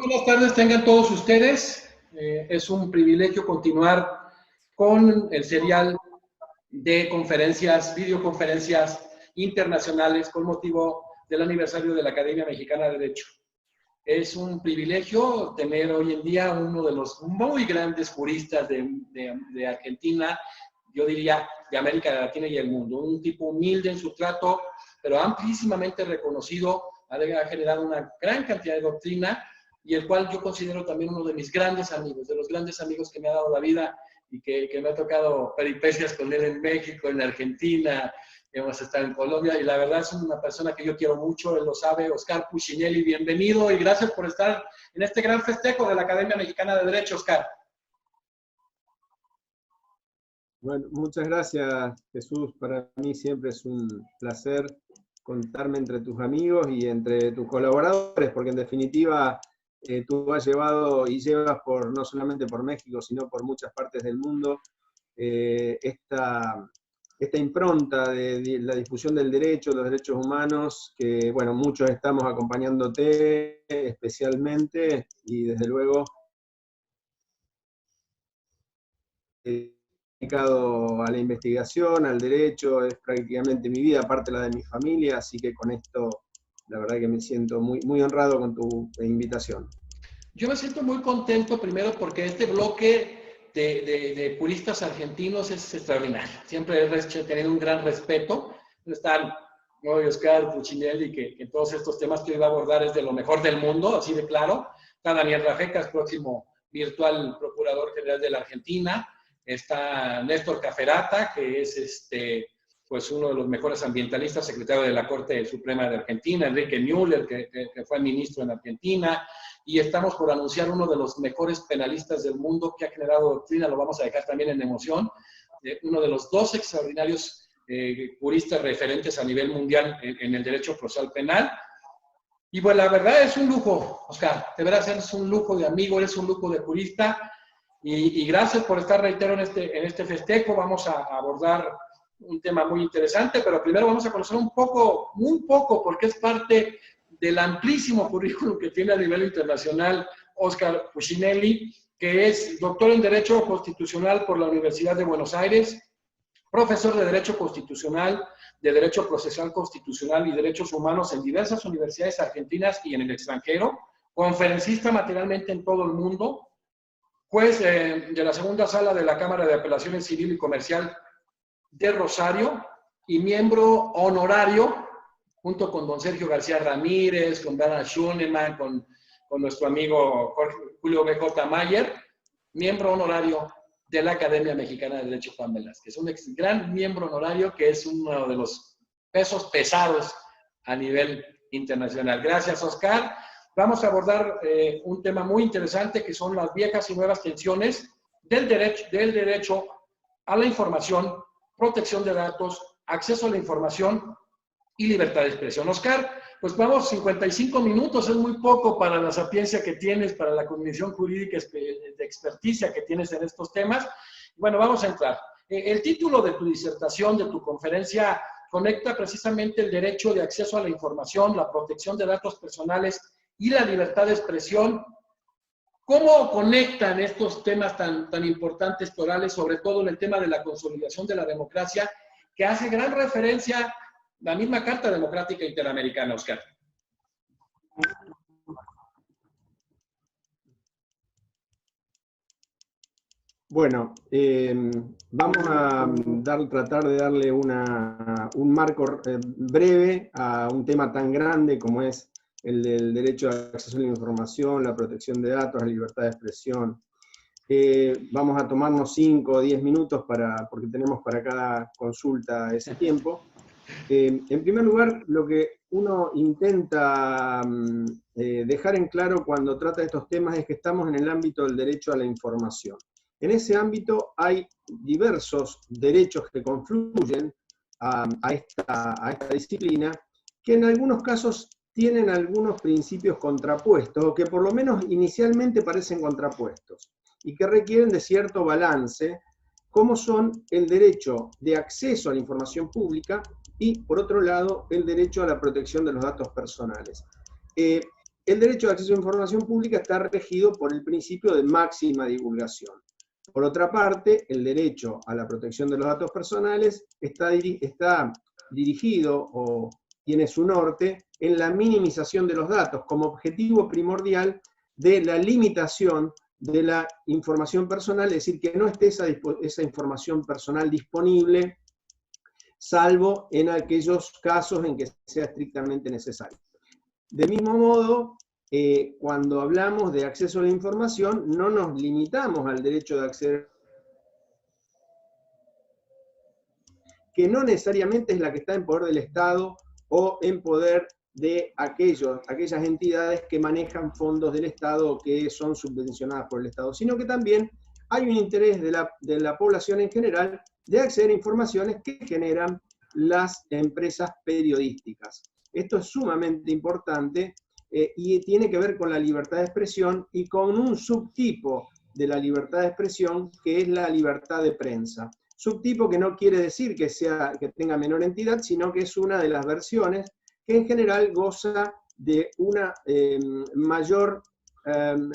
buenas tardes tengan todos ustedes. Es un privilegio continuar con el serial de conferencias, videoconferencias internacionales con motivo del aniversario de la Academia Mexicana de Derecho. Es un privilegio tener hoy en día uno de los muy grandes juristas de Argentina, yo diría de América Latina y el mundo. Un tipo humilde en su trato, pero amplísimamente reconocido, ha generado una gran cantidad de doctrina y el cual yo considero también uno de mis grandes amigos, de los grandes amigos que me ha dado la vida y que me ha tocado peripecias con él en México, en Argentina, hemos estado en Colombia, y la verdad es una persona que yo quiero mucho, él lo sabe. Oscar Puccinelli, bienvenido y gracias por estar en este gran festejo de la Academia Mexicana de Derecho, Oscar. Bueno, muchas gracias, Jesús. Para mí siempre es un placer contarme entre tus amigos y entre tus colaboradores, porque en definitiva tú has llevado y llevas no solamente por México, sino por muchas partes del mundo, esta impronta de la difusión del derecho, de los derechos humanos, que bueno, muchos estamos acompañándote especialmente, y desde luego dedicado a la investigación, al derecho, es prácticamente mi vida, aparte la de mi familia, así que con esto la verdad que me siento muy, muy honrado con tu invitación. Yo me siento muy contento primero porque este bloque de juristas argentinos es extraordinario. Siempre he tenido un gran respeto. Están Oscar Puccinelli, que todos estos temas que hoy va a abordar es de lo mejor del mundo, así de claro. Está Daniel Rafecas, próximo virtual procurador general de la Argentina. Está Néstor Caferata, que es pues uno de los mejores ambientalistas, secretario de la Corte Suprema de Argentina. Enrique Müller, que fue ministro en Argentina. Y estamos por anunciar uno de los mejores penalistas del mundo que ha generado doctrina, lo vamos a dejar también en emoción, uno de los dos extraordinarios juristas referentes a nivel mundial en el derecho procesal penal. Y bueno, la verdad es un lujo, Oscar, de veras eres un lujo de amigo, eres un lujo de jurista, y gracias por estar, reitero, en este festejo. Vamos a abordar un tema muy interesante, pero primero vamos a conocer un poco, porque es parte del amplísimo currículum que tiene a nivel internacional Oscar Puccinelli, que es doctor en Derecho Constitucional por la Universidad de Buenos Aires, profesor de Derecho Constitucional, de Derecho Procesal Constitucional y Derechos Humanos en diversas universidades argentinas y en el extranjero, conferencista materialmente en todo el mundo, juez de la segunda sala de la Cámara de Apelaciones Civil y Comercial de Rosario y miembro honorario, junto con don Sergio García Ramírez, con Dana Schunemann, con nuestro amigo Julio B.J. Mayer, miembro honorario de la Academia Mexicana de Derecho Juan Velázquez. Un gran miembro honorario que es uno de los pesos pesados a nivel internacional. Gracias, Oscar. Vamos a abordar un tema muy interesante, que son las viejas y nuevas tensiones del derecho a la información, protección de datos, acceso a la información y libertad de expresión. Oscar, pues vamos, 55 minutos, es muy poco para la sapiencia que tienes, para la cognición jurídica de experticia que tienes en estos temas. Bueno, vamos a entrar. El título de tu disertación, de tu conferencia, conecta precisamente el derecho de acceso a la información, la protección de datos personales y la libertad de expresión. ¿Cómo conectan estos temas tan importantes, torales, sobre todo en el tema de la consolidación de la democracia, que hace gran referencia la misma Carta Democrática Interamericana, Oscar? Bueno, vamos a tratar de darle un marco breve a un tema tan grande como es el del derecho al acceso a la información, la protección de datos, la libertad de expresión. Vamos a tomarnos 5 o 10 minutos porque tenemos para cada consulta ese tiempo. En primer lugar, lo que uno intenta dejar en claro cuando trata de estos temas es que estamos en el ámbito del derecho a la información. En ese ámbito hay diversos derechos que confluyen a esta disciplina, que en algunos casos tienen algunos principios contrapuestos, o que por lo menos inicialmente parecen contrapuestos, y que requieren de cierto balance, como son el derecho de acceso a la información pública y, por otro lado, el derecho a la protección de los datos personales. el derecho de acceso a información pública está regido por el principio de máxima divulgación. Por otra parte, el derecho a la protección de los datos personales está dirigido o tiene su norte en la minimización de los datos como objetivo primordial de la limitación de la información personal, es decir, que no esté esa información personal disponible, salvo en aquellos casos en que sea estrictamente necesario. De mismo modo, cuando hablamos de acceso a la información, no nos limitamos al derecho de acceder, que no necesariamente es la que está en poder del Estado o en poder de aquellas entidades que manejan fondos del Estado o que son subvencionadas por el Estado, sino que también hay un interés de la población en general de acceder a informaciones que generan las empresas periodísticas. Esto es sumamente importante y tiene que ver con la libertad de expresión y con un subtipo de la libertad de expresión que es la libertad de prensa. Subtipo que no quiere decir que tenga menor entidad, sino que es una de las versiones que en general goza de una mayor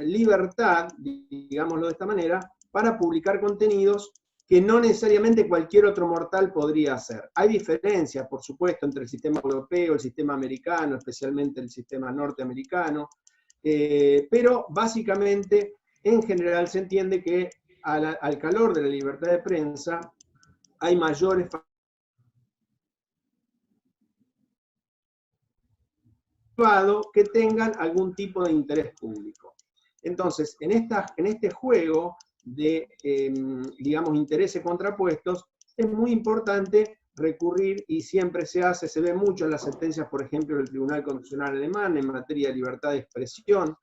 libertad, digámoslo de esta manera, para publicar contenidos que no necesariamente cualquier otro mortal podría hacer. Hay diferencias, por supuesto, entre el sistema europeo, el sistema americano, especialmente el sistema norteamericano, pero básicamente, en general, se entiende que al calor de la libertad de prensa hay mayores que tengan algún tipo de interés público. Entonces, en este juego de, digamos, intereses contrapuestos, es muy importante recurrir, y siempre se ve mucho en las sentencias, por ejemplo, del Tribunal Constitucional Alemán en materia de libertad de expresión,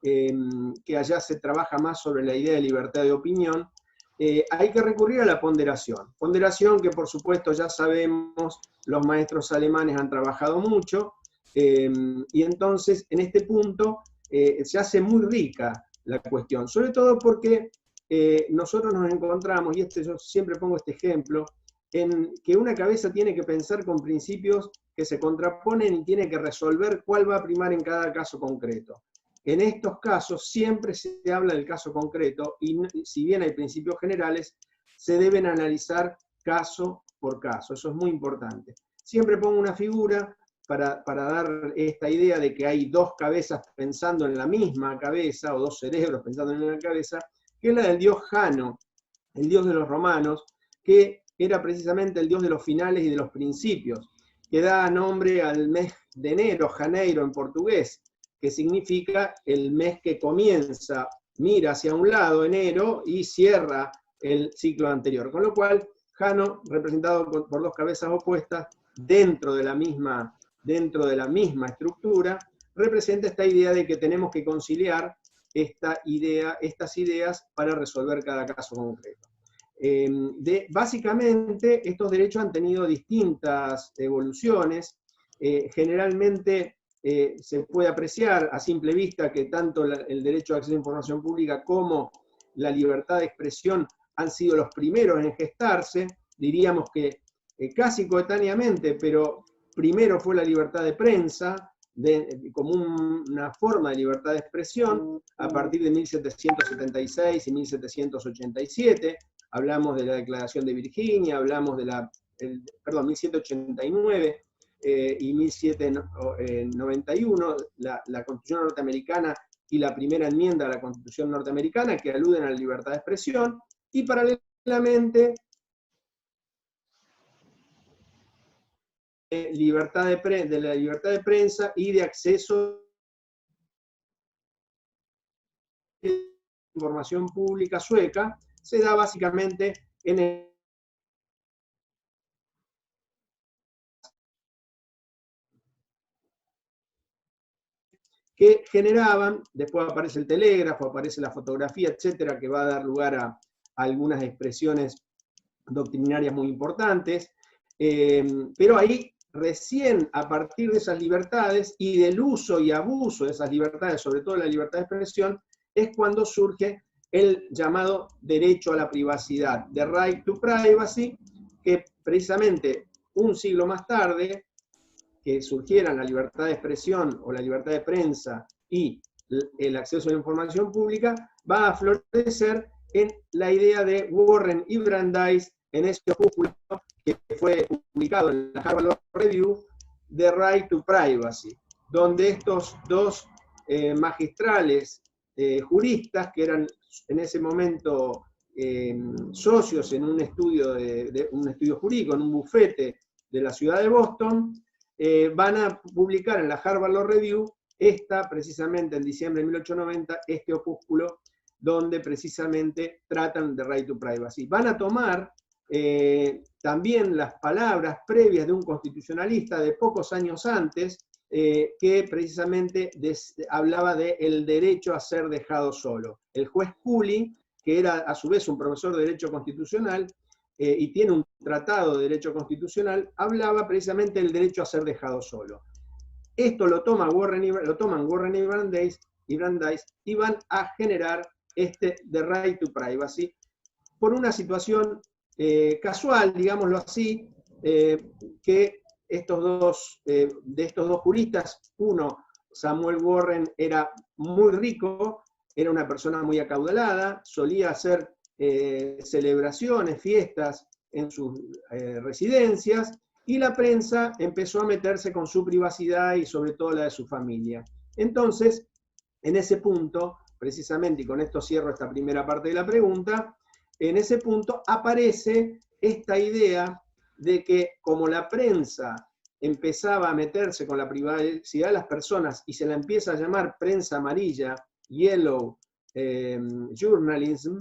que allá se trabaja más sobre la idea de libertad de opinión. Hay que recurrir a la ponderación. Ponderación que, por supuesto, ya sabemos, los maestros alemanes han trabajado mucho, y entonces, en este punto, se hace muy rica la cuestión, sobre todo porque nosotros nos encontramos, y yo siempre pongo este ejemplo, en que una cabeza tiene que pensar con principios que se contraponen y tiene que resolver cuál va a primar en cada caso concreto. En estos casos siempre se habla del caso concreto y si bien hay principios generales, se deben analizar caso por caso. Eso es muy importante. Siempre pongo una figura para dar esta idea de que hay dos cabezas pensando en la misma cabeza, o dos cerebros pensando en una cabeza, que es la del dios Jano, el dios de los romanos, que era precisamente el dios de los finales y de los principios, que da nombre al mes de enero, janeiro en portugués, que significa el mes que comienza, mira hacia un lado, enero, y cierra el ciclo anterior. Con lo cual, Jano, representado por dos cabezas opuestas, dentro de la misma estructura, representa esta idea de que tenemos que conciliar estas ideas para resolver cada caso concreto. Básicamente, estos derechos han tenido distintas evoluciones. Generalmente se puede apreciar a simple vista que tanto el derecho de acceso a información pública como la libertad de expresión han sido los primeros en gestarse. Diríamos que casi coetáneamente, pero primero fue la libertad de prensa, como una forma de libertad de expresión, a partir de 1776 y 1787, hablamos de la Declaración de Virginia, hablamos de 1789 y 1791, la Constitución norteamericana y la primera enmienda a la Constitución norteamericana, que aluden a la libertad de expresión, y paralelamente de la libertad de prensa y de acceso a la información pública sueca, se da básicamente en el que generaban, después aparece el telégrafo, aparece la fotografía, etcétera, que va a dar lugar a algunas expresiones doctrinarias muy importantes, pero ahí recién a partir de esas libertades y del uso y abuso de esas libertades, sobre todo la libertad de expresión, es cuando surge el llamado derecho a la privacidad, the right to privacy, que precisamente un siglo más tarde, que surgieran la libertad de expresión o la libertad de prensa y el acceso a la información pública, va a florecer en la idea de Warren y Brandeis en este opúsculo que fue publicado en la Harvard Law Review, The Right to Privacy, donde estos dos magistrales juristas, que eran en ese momento socios en un estudio, un estudio jurídico, en un bufete de la ciudad de Boston, van a publicar en la Harvard Law Review precisamente en diciembre de 1890, este opúsculo donde precisamente tratan de Right to Privacy. Van a tomar también las palabras previas de un constitucionalista de pocos años antes, que precisamente hablaba del derecho a ser dejado solo. El juez Cooley, que era a su vez un profesor de Derecho Constitucional, y tiene un tratado de Derecho Constitucional, hablaba precisamente del derecho a ser dejado solo. Esto lo toman Warren y Brandeis y van a generar The Right to Privacy por una situación casual, digámoslo así, que de estos dos juristas, uno, Samuel Warren, era muy rico, era una persona muy acaudalada, solía hacer celebraciones, fiestas en sus residencias, y la prensa empezó a meterse con su privacidad y sobre todo la de su familia. Entonces, en ese punto, precisamente, y con esto cierro esta primera parte de la pregunta, en ese punto aparece esta idea de que como la prensa empezaba a meterse con la privacidad de las personas y se la empieza a llamar prensa amarilla, yellow journalism,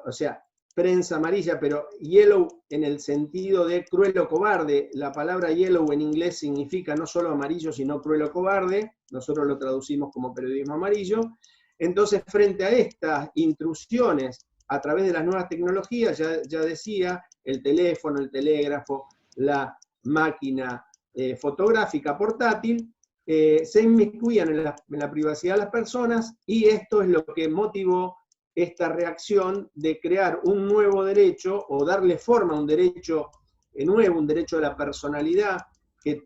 o sea, prensa amarilla, pero yellow en el sentido de cruel o cobarde. La palabra yellow en inglés significa no solo amarillo, sino cruel o cobarde. Nosotros lo traducimos como periodismo amarillo. Entonces, frente a estas intrusiones a través de las nuevas tecnologías, ya decía, el teléfono, el telégrafo, la máquina fotográfica portátil, se inmiscuían en la privacidad de las personas, y esto es lo que motivó esta reacción de crear un nuevo derecho, o darle forma a un derecho nuevo, un derecho de la personalidad, que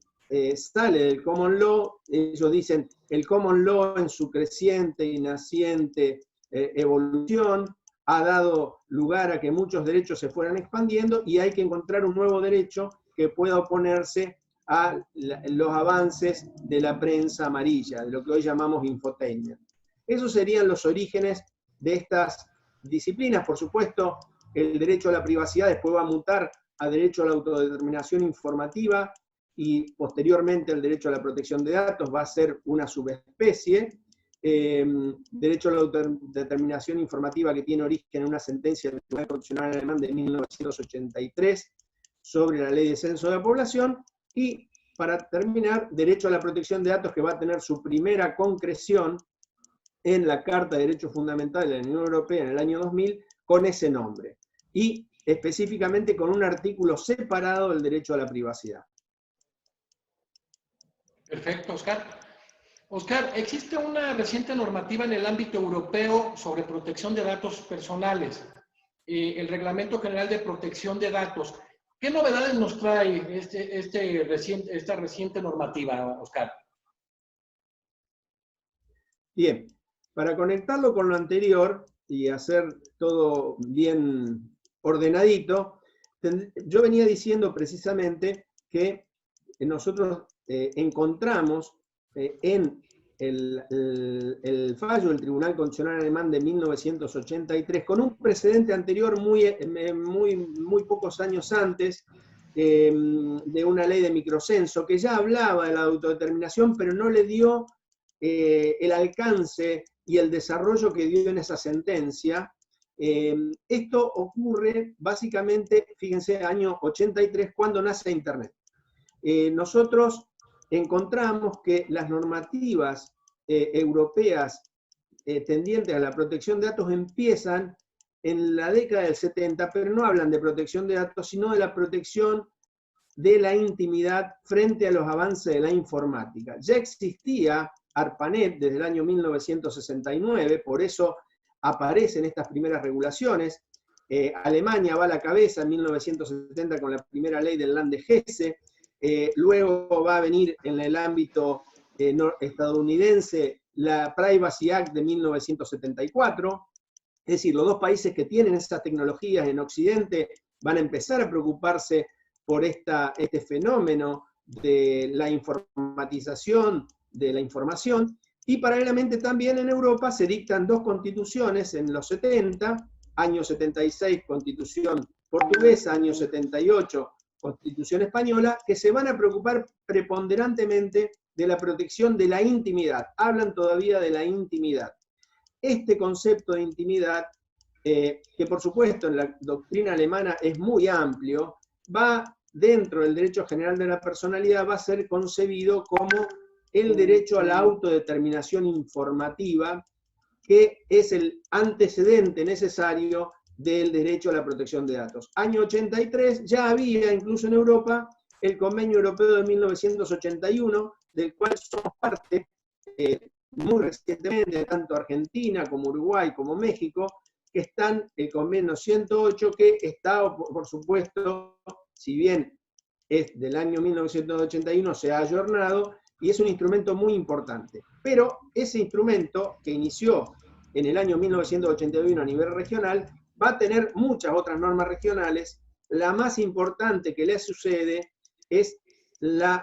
sale del common law. Ellos dicen, el common law en su creciente y naciente evolución ha dado lugar a que muchos derechos se fueran expandiendo, y hay que encontrar un nuevo derecho que pueda oponerse a los avances de la prensa amarilla, de lo que hoy llamamos infotainment. Esos serían los orígenes de estas disciplinas. Por supuesto, el derecho a la privacidad después va a mutar a derecho a la autodeterminación informativa, y posteriormente el derecho a la protección de datos va a ser una subespecie. Derecho a la autodeterminación informativa que tiene origen en una sentencia del Tribunal Constitucional alemán de 1983 sobre la ley de censo de la población. Y para terminar, derecho a la protección de datos, que va a tener su primera concreción en la Carta de Derechos Fundamentales de la Unión Europea en el año 2000, con ese nombre, y específicamente con un artículo separado del derecho a la privacidad. Perfecto, Oscar. Oscar, existe una reciente normativa en el ámbito europeo sobre protección de datos personales, el Reglamento General de Protección de Datos. ¿Qué novedades nos trae esta reciente normativa, Oscar? Bien. Para conectarlo con lo anterior y hacer todo bien ordenadito, yo venía diciendo precisamente que nosotros encontramos en el fallo del Tribunal Constitucional Alemán de 1983, con un precedente anterior muy pocos años antes, de una ley de microcenso, que ya hablaba de la autodeterminación, pero no le dio el alcance y el desarrollo que dio en esa sentencia. Esto ocurre básicamente, fíjense, año 83, cuando nace Internet. Nosotros encontramos que las normativas europeas tendientes a la protección de datos empiezan en la década del 70, pero no hablan de protección de datos, sino de la protección de la intimidad frente a los avances de la informática. Ya existía ARPANET desde el año 1969, por eso aparecen estas primeras regulaciones. Alemania va a la cabeza en 1970 con la primera ley del Land de Hesse. Luego va a venir en el ámbito estadounidense la Privacy Act de 1974. Es decir, los dos países que tienen esas tecnologías en Occidente van a empezar a preocuparse por este fenómeno de la informatización de la información, y paralelamente también en Europa se dictan dos constituciones en los 70, año 76 constitución portuguesa, año 78 constitución española, que se van a preocupar preponderantemente de la protección de la intimidad. Hablan todavía de la intimidad. Este concepto de intimidad, que por supuesto en la doctrina alemana es muy amplio, va dentro del derecho general de la personalidad, va a ser concebido como el derecho a la autodeterminación informativa, que es el antecedente necesario del derecho a la protección de datos. Año 83, ya había incluso en Europa el Convenio Europeo de 1981, del cual somos parte muy recientemente, tanto Argentina como Uruguay como México, que están el Convenio 108, que está, por supuesto, si bien es del año 1981, se ha ayornado, y es un instrumento muy importante. Pero ese instrumento, que inició en el año 1981 a nivel regional, va a tener muchas otras normas regionales. La más importante que le sucede es la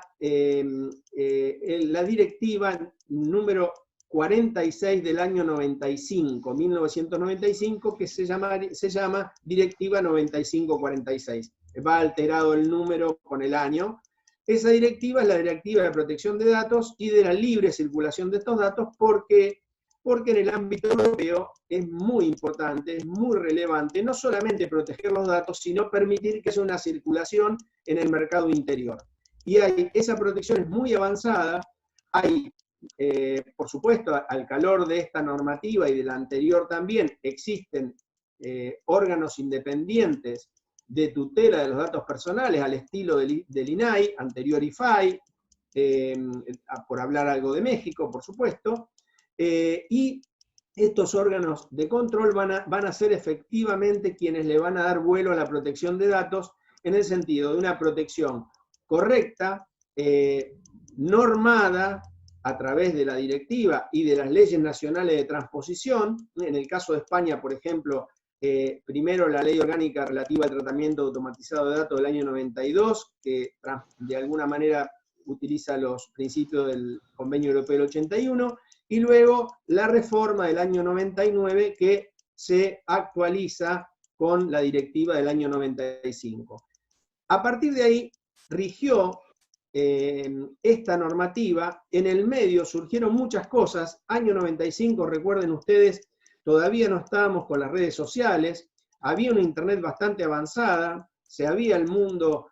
directiva número 46 del año 1995, que se llama Directiva 9546. Va alterado el número con el año. Esa directiva es la Directiva de Protección de Datos y de la libre circulación de estos datos, porque en el ámbito europeo es muy importante, es muy relevante, no solamente proteger los datos, sino permitir que haya una circulación en el mercado interior. Y esa protección es muy avanzada. Hay, por supuesto, al calor de esta normativa y de la anterior también, existen órganos independientes de tutela de los datos personales al estilo del INAI, anterior IFAI, por hablar algo de México, por supuesto, y estos órganos de control van a ser efectivamente quienes le van a dar vuelo a la protección de datos, en el sentido de una protección correcta, normada a través de la directiva y de las leyes nacionales de transposición. En el caso de España, por ejemplo, primero la ley orgánica relativa al tratamiento automatizado de datos del año 92, que de alguna manera utiliza los principios del Convenio Europeo del 81, y luego la reforma del año 99, que se actualiza con la directiva del año 95. A partir de ahí rigió esta normativa. En el medio surgieron muchas cosas. Año 95, recuerden ustedes, todavía no estábamos con las redes sociales, había una internet bastante avanzada, se había el mundo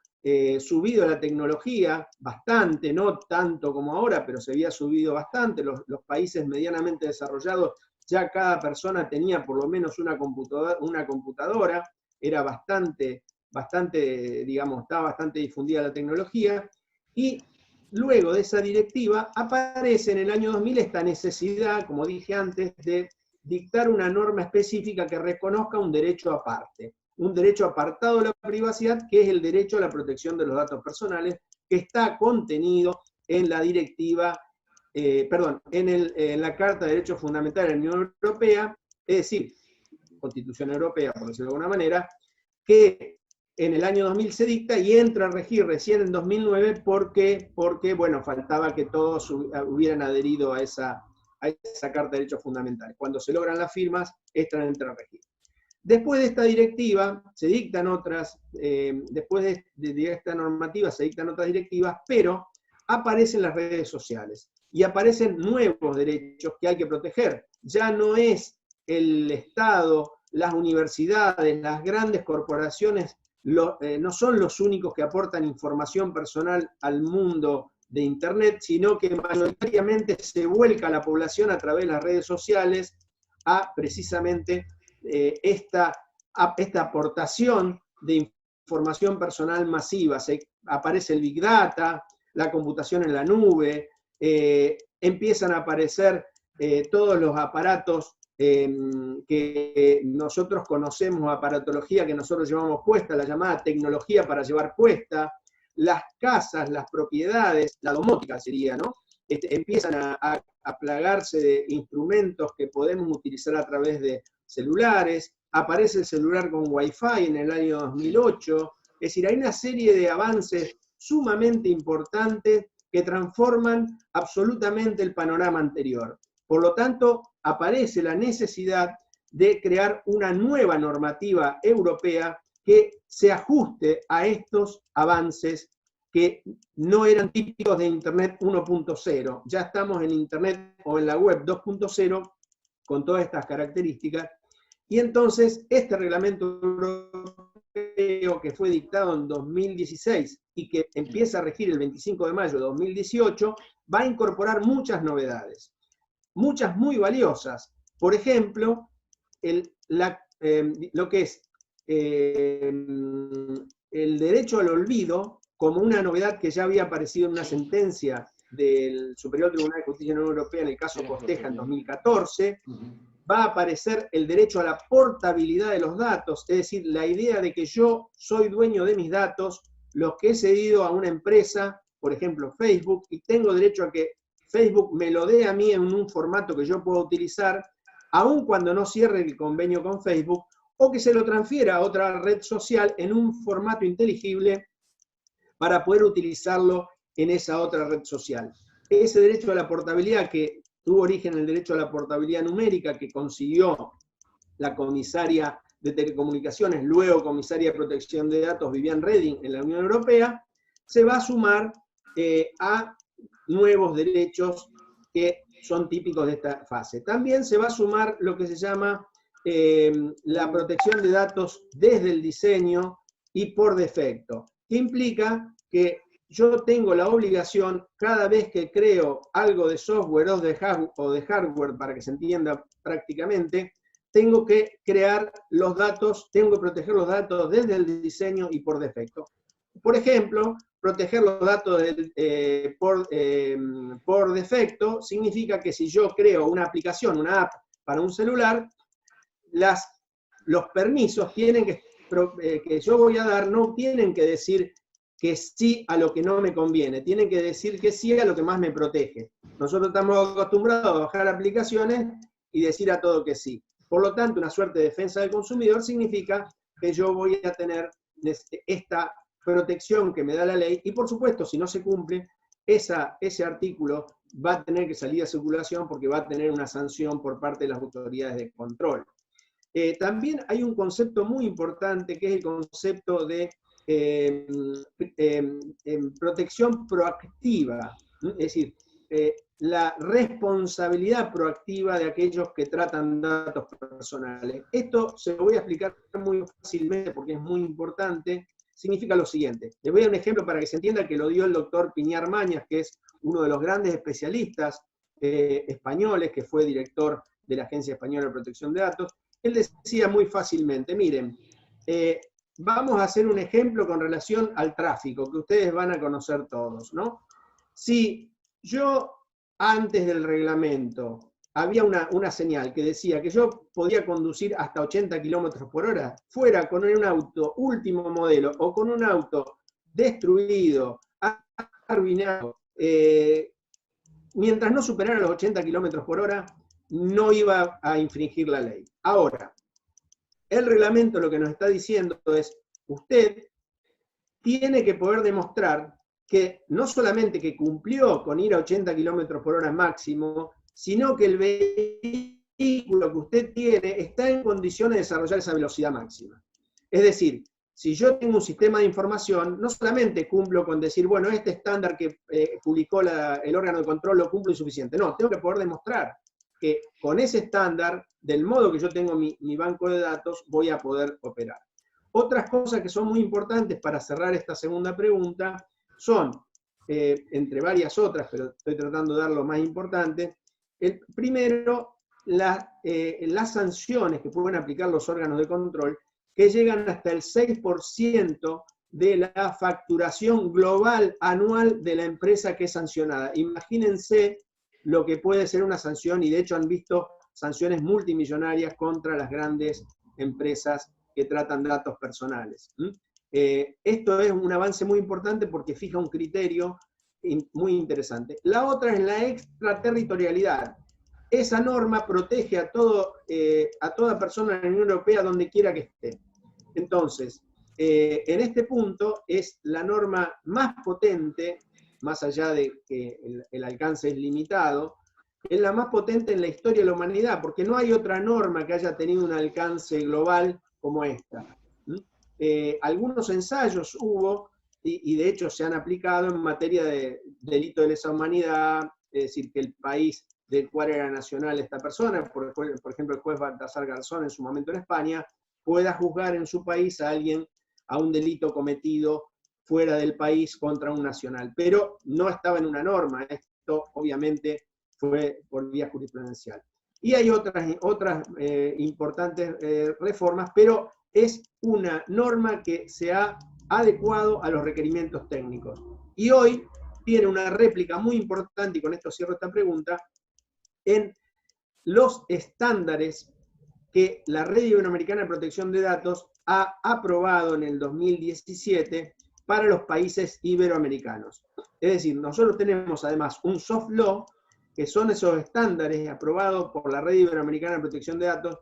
subido a la tecnología bastante, no tanto como ahora, pero se había subido bastante. Los países medianamente desarrollados, ya cada persona tenía por lo menos una computadora, era bastante, digamos, estaba bastante difundida la tecnología. Y luego de esa directiva aparece en el año 2000 esta necesidad, como dije antes, de dictar una norma específica que reconozca un derecho aparte, un derecho apartado de la privacidad, que es el derecho a la protección de los datos personales, que está contenido en la directiva, en la Carta de Derechos Fundamentales de la Unión Europea, es decir, Constitución Europea, por decirlo de alguna manera, que en el año 2000 se dicta y entra a regir recién en 2009 porque bueno, faltaba que todos hubieran adherido a esa Carta de Derechos Fundamentales. Cuando se logran las firmas, esta entra a regir. Después de esta directiva, se dictan otras, después de esta normativa se dictan otras directivas, pero aparecen las redes sociales y aparecen nuevos derechos que hay que proteger. Ya no es el Estado, las universidades, las grandes corporaciones, no son los únicos que aportan información personal al mundo de Internet, sino que mayoritariamente se vuelca la población a través de las redes sociales a precisamente esta aportación de información personal masiva. Aparece el Big Data, la computación en la nube, empiezan a aparecer todos los aparatos que nosotros conocemos, aparatología que nosotros llevamos puesta, la llamada tecnología para llevar puesta, las casas, las propiedades, la domótica sería, ¿no? empiezan a plagarse de instrumentos que podemos utilizar a través de celulares, aparece el celular con Wi-Fi en el año 2008, es decir, hay una serie de avances sumamente importantes que transforman absolutamente el panorama anterior. Por lo tanto, aparece la necesidad de crear una nueva normativa europea que se ajuste a estos avances que no eran típicos de Internet 1.0. Ya estamos en Internet o en la web 2.0 con todas estas características. Y entonces este reglamento europeo que fue dictado en 2016 y que empieza a regir el 25 de mayo de 2018, va a incorporar muchas novedades, muchas muy valiosas. Por ejemplo, lo que es el derecho al olvido, como una novedad que ya había aparecido en una sentencia del Superior Tribunal de Justicia de la Unión Europea en el caso Costeja en 2014, va a aparecer el derecho a la portabilidad de los datos, es decir, la idea de que yo soy dueño de mis datos, los que he cedido a una empresa, por ejemplo Facebook, y tengo derecho a que Facebook me lo dé a mí en un formato que yo pueda utilizar, aun cuando no cierre el convenio con Facebook, o que se lo transfiera a otra red social en un formato inteligible para poder utilizarlo en esa otra red social. Ese derecho a la portabilidad que tuvo origen en el derecho a la portabilidad numérica que consiguió la comisaria de Telecomunicaciones, luego comisaria de Protección de Datos, Viviane Reding, en la Unión Europea, se va a sumar a nuevos derechos que son típicos de esta fase. También se va a sumar lo que se llama la protección de datos desde el diseño y por defecto, que implica que yo tengo la obligación, cada vez que creo algo de software o de hardware, para que se entienda prácticamente, tengo que crear los datos, tengo que proteger los datos desde el diseño y por defecto. Por ejemplo, proteger los datos por defecto significa que si yo creo una aplicación, una app para un celular, los permisos tienen que yo voy a dar no tienen que decir que sí a lo que no me conviene, tienen que decir que sí a lo que más me protege. Nosotros estamos acostumbrados a bajar aplicaciones y decir a todo que sí. Por lo tanto, una suerte de defensa del consumidor significa que yo voy a tener esta protección que me da la ley y, por supuesto, si no se cumple, ese artículo va a tener que salir a circulación porque va a tener una sanción por parte de las autoridades de control. También hay un concepto muy importante que es el concepto de protección proactiva, es decir, la responsabilidad proactiva de aquellos que tratan datos personales. Esto se lo voy a explicar muy fácilmente porque es muy importante. Significa lo siguiente. Les voy a dar un ejemplo para que se entienda que lo dio el doctor Piñar Mañas, que es uno de los grandes especialistas españoles, que fue director de la Agencia Española de Protección de Datos. Él decía muy fácilmente, miren, vamos a hacer un ejemplo con relación al tráfico, que ustedes van a conocer todos, ¿no? Si yo, antes del reglamento, había una señal que decía que yo podía conducir hasta 80 kilómetros por hora, fuera con un auto último modelo o con un auto destruido, arruinado, mientras no superara los 80 kilómetros por hora, no iba a infringir la ley. Ahora, el reglamento lo que nos está diciendo es, usted tiene que poder demostrar que no solamente que cumplió con ir a 80 kilómetros por hora máximo, sino que el vehículo que usted tiene está en condiciones de desarrollar esa velocidad máxima. Es decir, si yo tengo un sistema de información, no solamente cumplo con decir, bueno, este estándar que publicó el órgano de control lo cumplo insuficiente. No, tengo que poder demostrar que con ese estándar, del modo que yo tengo mi banco de datos, voy a poder operar. Otras cosas que son muy importantes para cerrar esta segunda pregunta son, entre varias otras, pero estoy tratando de dar lo más importante, primero, las sanciones que pueden aplicar los órganos de control, que llegan hasta el 6% de la facturación global anual de la empresa que es sancionada. Imagínense lo que puede ser una sanción, y de hecho han visto sanciones multimillonarias contra las grandes empresas que tratan datos personales. Esto es un avance muy importante porque fija un criterio muy interesante. La otra es la extraterritorialidad. Esa norma protege a toda persona en la Unión Europea donde quiera que esté. Entonces, en este punto es la norma más potente, más allá de que el alcance es limitado, es la más potente en la historia de la humanidad, porque no hay otra norma que haya tenido un alcance global como esta. Algunos ensayos hubo, y de hecho se han aplicado en materia de delito de lesa humanidad, es decir, que el país del cual era nacional esta persona, por ejemplo el juez Baltasar Garzón en su momento en España, pueda juzgar en su país a alguien a un delito cometido fuera del país contra un nacional. Pero no estaba en una norma, esto obviamente fue por vía jurisprudencial. Y hay otras importantes reformas, pero es una norma que se ha adecuado a los requerimientos técnicos. Y hoy tiene una réplica muy importante, y con esto cierro esta pregunta, en los estándares que la Red Iberoamericana de Protección de Datos ha aprobado en el 2017 para los países iberoamericanos. Es decir, nosotros tenemos además un soft law, que son esos estándares aprobados por la Red Iberoamericana de Protección de Datos,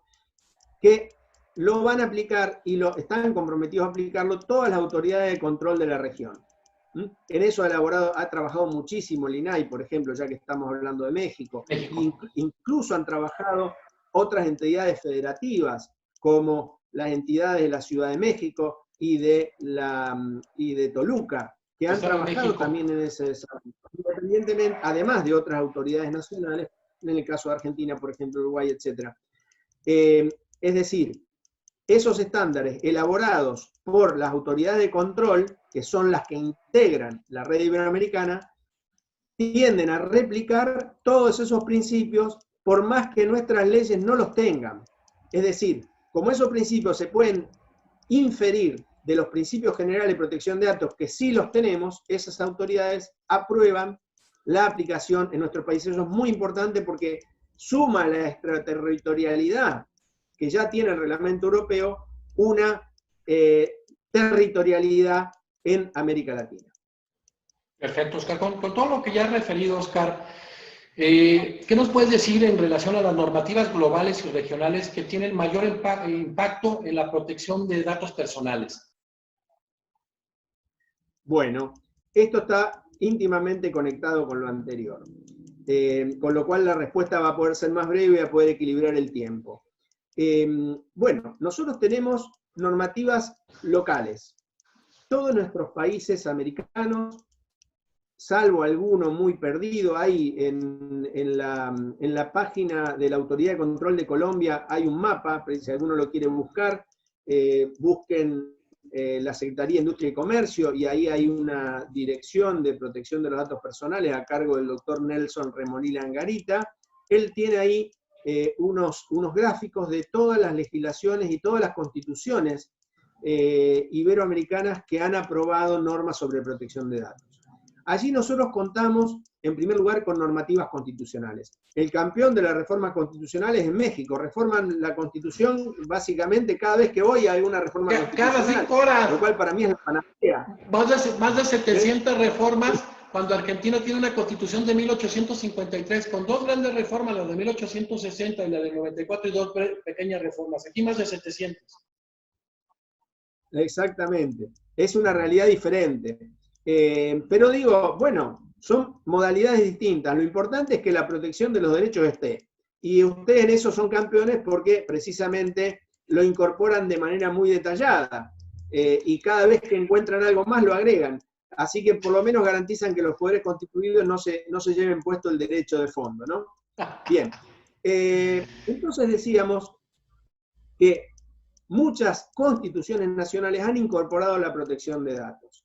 que lo van a aplicar y están comprometidos a aplicarlo todas las autoridades de control de la región. En eso ha trabajado muchísimo el INAI, por ejemplo, ya que estamos hablando de México. Incluso han trabajado otras entidades federativas, como las entidades de la Ciudad de México y de Toluca, que han trabajado también en ese desarrollo, independientemente, además de otras autoridades nacionales, en el caso de Argentina, por ejemplo, Uruguay, etc. Es decir, esos estándares elaborados por las autoridades de control, que son las que integran la red iberoamericana, tienden a replicar todos esos principios por más que nuestras leyes no los tengan. Es decir, como esos principios se pueden inferir de los principios generales de protección de datos, que sí los tenemos, esas autoridades aprueban la aplicación en nuestro país. Eso es muy importante porque suma la extraterritorialidad que ya tiene el reglamento europeo, una territorialidad en América Latina. Perfecto, Oscar. Con todo lo que ya has referido, Oscar, ¿qué nos puedes decir en relación a las normativas globales y regionales que tienen mayor impacto en la protección de datos personales? Bueno, esto está íntimamente conectado con lo anterior, con lo cual la respuesta va a poder ser más breve y va a poder equilibrar el tiempo. Bueno, nosotros tenemos normativas locales. Todos nuestros países americanos, salvo alguno muy perdido, hay en la página de la Autoridad de Control de Colombia, hay un mapa, si alguno lo quiere buscar, busquen la Secretaría de Industria y Comercio, y ahí hay una dirección de protección de los datos personales a cargo del doctor Nelson Remolina Angarita. Él tiene ahí unos gráficos de todas las legislaciones y todas las constituciones iberoamericanas que han aprobado normas sobre protección de datos. Allí nosotros contamos, en primer lugar, con normativas constitucionales. El campeón de las reformas constitucionales es México. Reforman la Constitución básicamente cada vez que voy hay una reforma constitucional. Cada 5 horas. Lo cual para mí es la panacea. Más de 700 reformas, cuando Argentina tiene una Constitución de 1853, con 2 grandes reformas, la de 1860 y la de 94, y 2 pequeñas reformas. Aquí más de 700. Exactamente. Es una realidad diferente. Pero digo, bueno, son modalidades distintas. Lo importante es que la protección de los derechos esté. Y ustedes en eso son campeones porque precisamente lo incorporan de manera muy detallada. Y cada vez que encuentran algo más lo agregan. Así que por lo menos garantizan que los poderes constituidos no se lleven puesto el derecho de fondo, ¿no? Bien. Entonces decíamos que muchas constituciones nacionales han incorporado la protección de datos.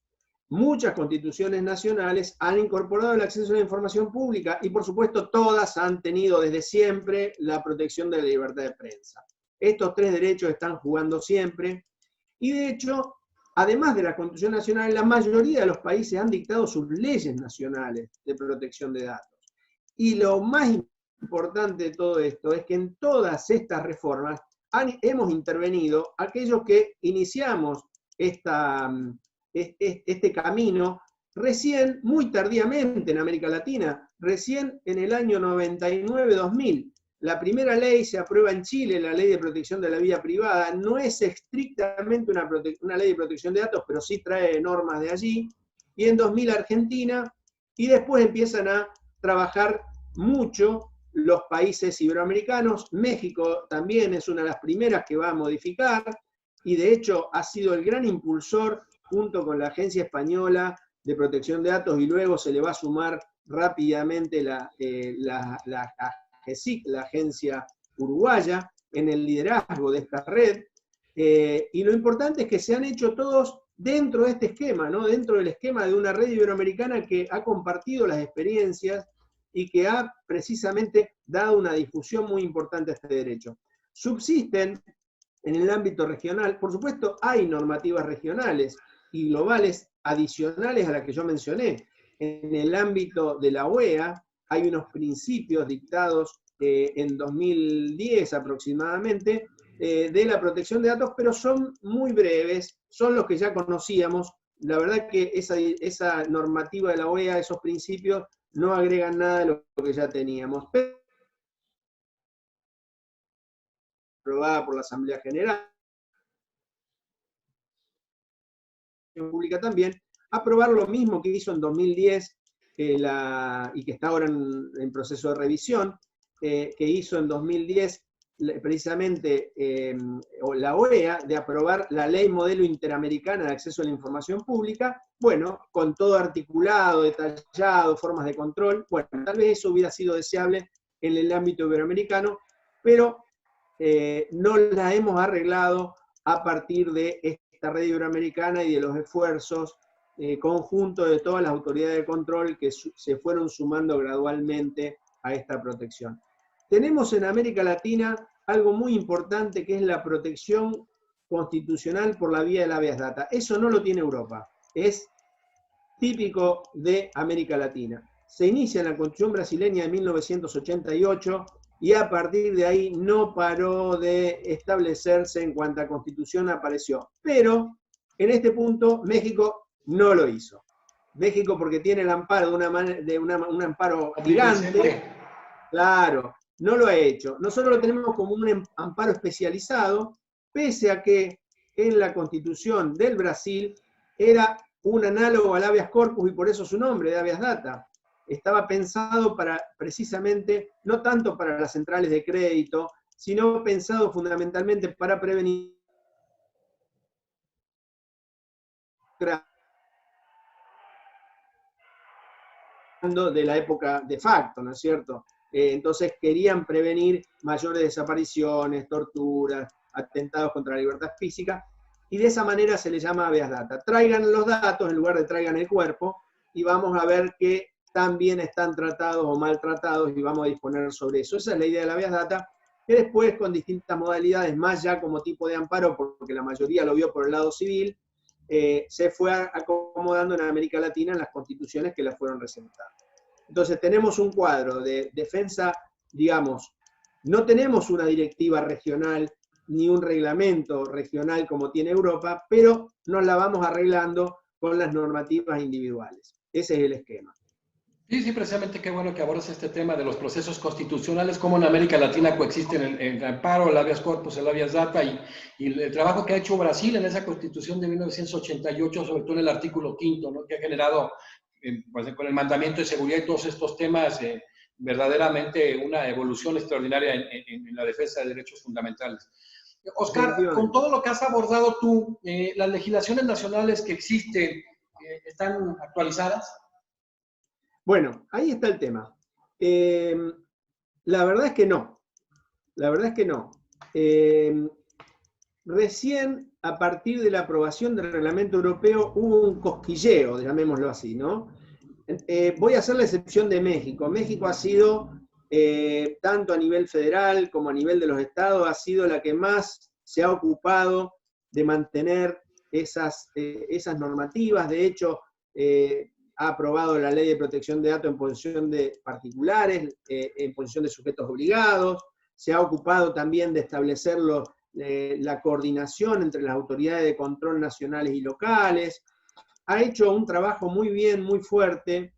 Muchas constituciones nacionales han incorporado el acceso a la información pública y, por supuesto, todas han tenido desde siempre la protección de la libertad de prensa. Estos 3 derechos están jugando siempre y, de hecho, además de la Constitución Nacional, la mayoría de los países han dictado sus leyes nacionales de protección de datos. Y lo más importante de todo esto es que en todas estas reformas hemos intervenido aquellos que iniciamos este camino recién, muy tardíamente en América Latina, recién en el año 99-2000. La primera ley se aprueba en Chile, la Ley de Protección de la Vida Privada. No es estrictamente una ley de protección de datos, pero sí trae normas de allí. Y en 2000 Argentina, y después empiezan a trabajar mucho los países iberoamericanos. México también es una de las primeras que va a modificar, y de hecho ha sido el gran impulsor, junto con la Agencia Española de Protección de Datos, y luego se le va a sumar rápidamente la GESIC, la agencia uruguaya, en el liderazgo de esta red. Y lo importante es que se han hecho todos dentro de este esquema, ¿no? Dentro del esquema de una red iberoamericana que ha compartido las experiencias y que ha precisamente dado una difusión muy importante a este derecho. Subsisten en el ámbito regional, por supuesto, hay normativas regionales y globales adicionales a las que yo mencioné. En el ámbito de la OEA hay unos principios dictados en 2010 aproximadamente de la protección de datos, pero son muy breves, son los que ya conocíamos. La verdad que esa normativa de la OEA, esos principios, no agregan nada de lo que ya teníamos. Pero aprobada por la Asamblea General Pública también, aprobar lo mismo que hizo en 2010 y que está ahora en proceso de revisión, que hizo en 2010 precisamente la OEA, de aprobar la Ley Modelo Interamericana de Acceso a la Información Pública, bueno, con todo articulado, detallado, formas de control. Bueno, tal vez eso hubiera sido deseable en el ámbito iberoamericano, pero no la hemos arreglado a partir de esta red iberoamericana y de los esfuerzos conjuntos de todas las autoridades de control que se fueron sumando gradualmente a esta protección. Tenemos en América Latina algo muy importante, que es la protección constitucional por la vía del habeas data. Eso no lo tiene Europa, es típico de América Latina. Se inicia en la Constitución brasileña de 1988 y a partir de ahí no paró de establecerse en cuanto a Constitución apareció. Pero en este punto México no lo hizo. México, porque tiene el amparo de un amparo gigante, claro, no lo ha hecho. Nosotros lo tenemos como un amparo especializado, pese a que en la Constitución del Brasil era un análogo al habeas corpus, y por eso su nombre, de habeas data. Estaba pensado para, precisamente, no tanto para las centrales de crédito, sino pensado fundamentalmente para prevenir de la época de facto, ¿no es cierto? Entonces querían prevenir mayores desapariciones, torturas, atentados contra la libertad física, y de esa manera se le llama habeas data. Traigan los datos en lugar de traigan el cuerpo, y vamos a ver que también están tratados o maltratados, y vamos a disponer sobre eso. Esa es la idea de la habeas data, que después, con distintas modalidades, más ya como tipo de amparo, porque la mayoría lo vio por el lado civil, se fue acomodando en América Latina en las constituciones que la fueron presentando. Entonces tenemos un cuadro de defensa, digamos, no tenemos una directiva regional ni un reglamento regional como tiene Europa, pero nos la vamos arreglando con las normativas individuales. Ese es el esquema. Sí, sí, precisamente qué bueno que abordas este tema de los procesos constitucionales, cómo en América Latina coexisten el amparo, el habeas corpus, el habeas data, y el trabajo que ha hecho Brasil en esa Constitución de 1988, sobre todo en el artículo 5º, ¿no? Que ha generado, pues, con el mandamiento de seguridad y todos estos temas, verdaderamente una evolución extraordinaria en la defensa de derechos fundamentales. Oscar, con todo lo que has abordado tú, ¿las legislaciones nacionales que existen están actualizadas? Bueno, ahí está el tema. La verdad es que no. La verdad es que no. Recién, a partir de la aprobación del reglamento europeo, hubo un cosquilleo, llamémoslo así, ¿no? Voy a hacer la excepción de México. México ha sido, tanto a nivel federal como a nivel de los estados, ha sido la que más se ha ocupado de mantener esas normativas. De hecho, ha aprobado la Ley de Protección de Datos en posesión de particulares, en posesión de sujetos obligados. Se ha ocupado también de establecer la coordinación entre las autoridades de control nacionales y locales. ha hecho un trabajo muy bien, muy fuerte,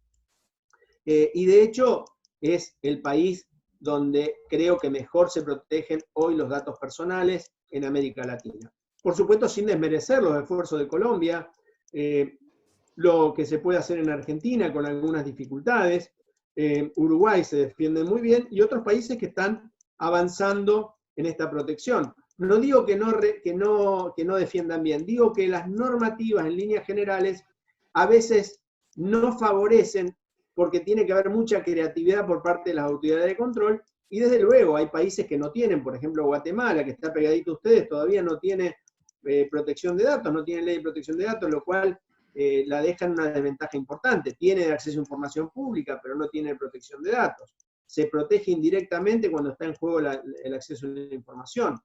y de hecho es el país donde creo que mejor se protegen hoy los datos personales en América Latina. Por supuesto, sin desmerecer los esfuerzos de Colombia, lo que se puede hacer en Argentina con algunas dificultades, Uruguay se defiende muy bien, y otros países que están avanzando en esta protección. No digo que no defiendan bien, digo que las normativas en líneas generales a veces no favorecen, porque tiene que haber mucha creatividad por parte de las autoridades de control, y desde luego hay países que no tienen, por ejemplo Guatemala, que está pegadito a ustedes, todavía no tiene protección de datos, no tiene ley de protección de datos, lo cual la deja en una desventaja importante. Tiene acceso a información pública, pero no tiene protección de datos. Se protege indirectamente cuando está en juego el acceso a la información.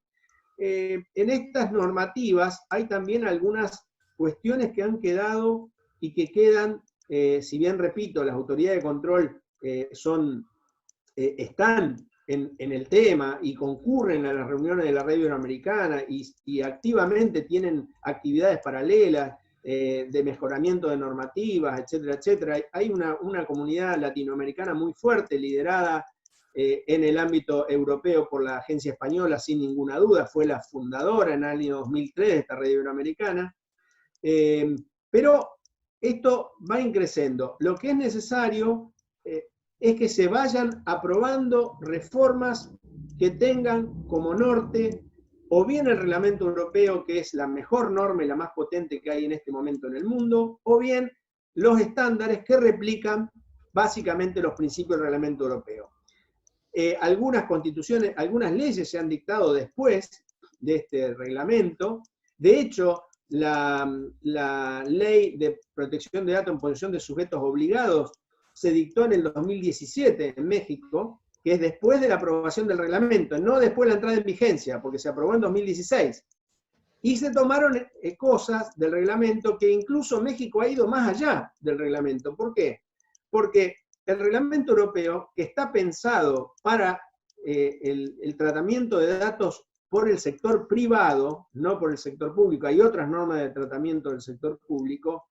En estas normativas hay también algunas cuestiones que han quedado y que quedan, si bien repito, las autoridades de control están en el tema y concurren a las reuniones de la red iberoamericana y activamente tienen actividades paralelas de mejoramiento de normativas, etcétera, etcétera. Hay una comunidad latinoamericana muy fuerte, liderada en el ámbito europeo por la agencia española, sin ninguna duda, fue la fundadora en el año 2003 de esta red iberoamericana. Pero esto va increciendo. Lo que es necesario es que se vayan aprobando reformas que tengan como norte o bien el reglamento europeo, que es la mejor norma y la más potente que hay en este momento en el mundo, o bien los estándares que replican básicamente los principios del reglamento europeo. Algunas constituciones, algunas leyes se han dictado después de este reglamento. De hecho, la ley de protección de datos en posesión de sujetos obligados se dictó en el 2017 en México, que es después de la aprobación del reglamento, no después de la entrada en vigencia, porque se aprobó en 2016. Y se tomaron cosas del reglamento que incluso México ha ido más allá del reglamento. ¿Por qué? Porque el reglamento europeo, que está pensado para el tratamiento de datos por el sector privado, no por el sector público, hay otras normas de tratamiento del sector público,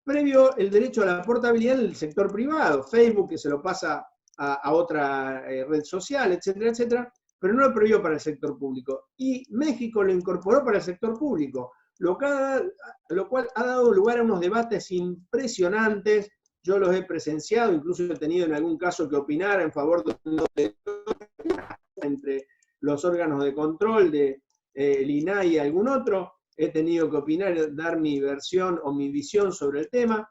previo el derecho a la portabilidad del sector privado, Facebook que se lo pasa a otra red social, etcétera, etcétera, pero no lo previó para el sector público. Y México lo incorporó para el sector público, lo cual ha dado lugar a unos debates impresionantes. Yo los he presenciado, incluso he tenido en algún caso que opinar en favor de entre los órganos de control de el INAI y algún otro. He tenido que opinar, dar mi versión o mi visión sobre el tema.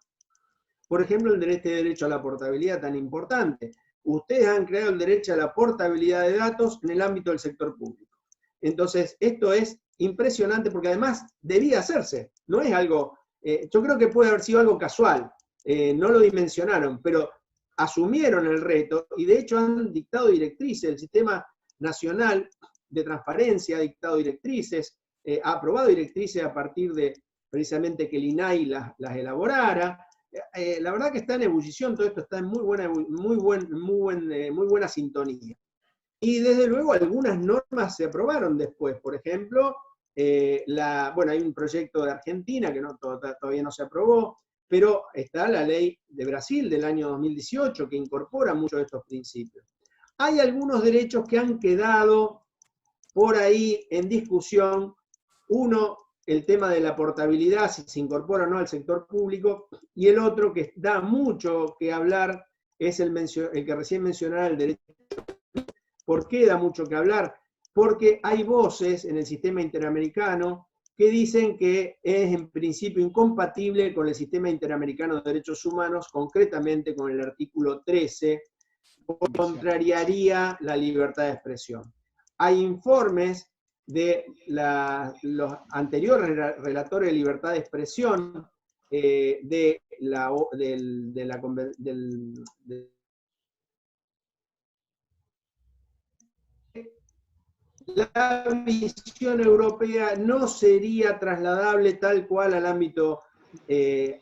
Por ejemplo, el derecho a la portabilidad tan importante. Ustedes han creado el derecho a la portabilidad de datos en el ámbito del sector público. Entonces, esto es impresionante porque además debía hacerse. No es algo, yo creo que puede haber sido algo casual, no lo dimensionaron, pero asumieron el reto y de hecho han dictado directrices. El Sistema Nacional de Transparencia ha dictado directrices, ha aprobado directrices a partir de precisamente que el INAI las elaborara. La verdad que está en ebullición, todo esto está en muy buena sintonía. Y desde luego algunas normas se aprobaron después. Por ejemplo, hay un proyecto de Argentina que todavía no se aprobó, pero está la ley de Brasil del año 2018 que incorpora muchos de estos principios. Hay algunos derechos que han quedado por ahí en discusión. Uno, el tema de la portabilidad, si se incorpora o no al sector público, y el otro que da mucho que hablar es el que recién mencionaba, el derecho. ¿Por qué da mucho que hablar? Porque hay voces en el sistema interamericano que dicen que es en principio incompatible con el sistema interamericano de derechos humanos, concretamente con el artículo 13, contrariaría la libertad de expresión. Hay informes de los anteriores relatores de libertad de expresión la visión europea no sería trasladable tal cual al ámbito de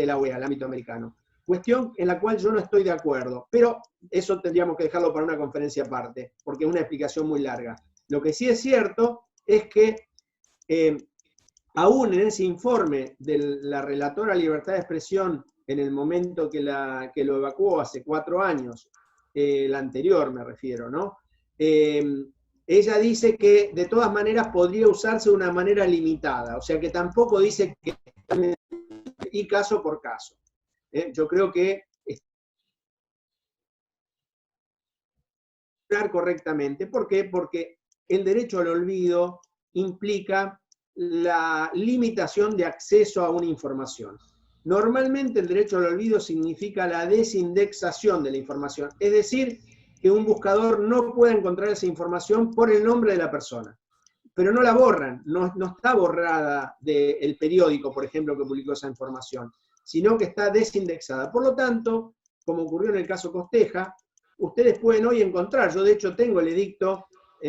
la OEA, al ámbito americano. Cuestión en la cual yo no estoy de acuerdo, pero eso tendríamos que dejarlo para una conferencia aparte, porque es una explicación muy larga. Lo que sí es cierto es que aún en ese informe de la relatora Libertad de Expresión, en el momento que lo evacuó hace 4 años, la anterior me refiero, ¿no? Ella dice que de todas maneras podría usarse de una manera limitada, o sea que tampoco dice que y caso por caso. Yo creo que correctamente. ¿Por qué? Porque el derecho al olvido implica la limitación de acceso a una información. Normalmente el derecho al olvido significa la desindexación de la información, es decir, que un buscador no puede encontrar esa información por el nombre de la persona. Pero no la borran, no está borrada del periódico, por ejemplo, que publicó esa información, sino que está desindexada. Por lo tanto, como ocurrió en el caso Costeja, ustedes pueden hoy encontrar, yo de hecho tengo el edicto